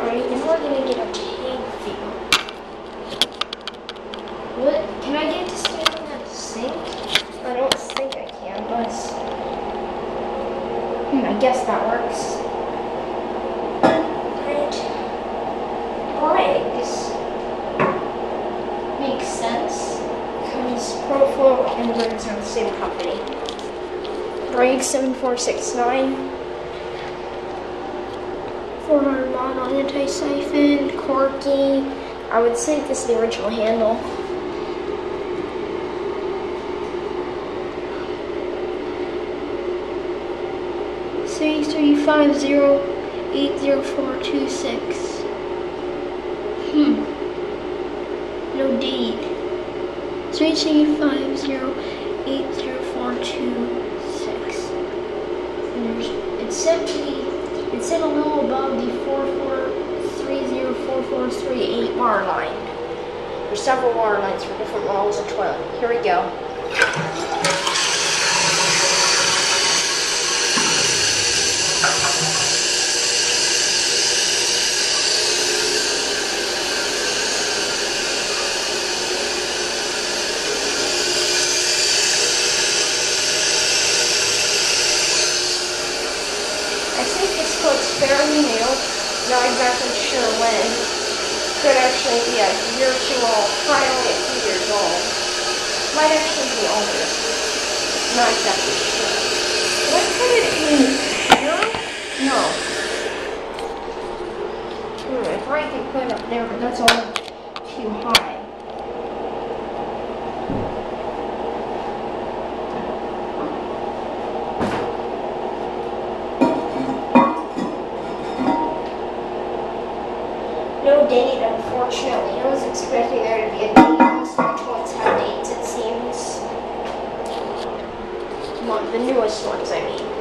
Alright, now we're gonna get a pig feed. What? Can I get to stand in that sink? I don't think I can, but I guess that works. Alright. Eggs. Makes sense. Because ProFlo and Birds are the same company. Break 7469. 400 model anti-siphon, corky. I would think this is the original handle. Three 80426. No date. 335080426. It's in a little above the 44304438 water line. There's several water lines for different models of toilet. Here we go. It's fairly new, not exactly sure when. Could actually be a year or two old, probably only a few years old. Might actually be older. Not exactly sure. Did I put it in here? No. I probably could put it up there, but that's all too high. No date, unfortunately. I was expecting there to be a date. Most ones have dates, it seems. The newest ones, I mean.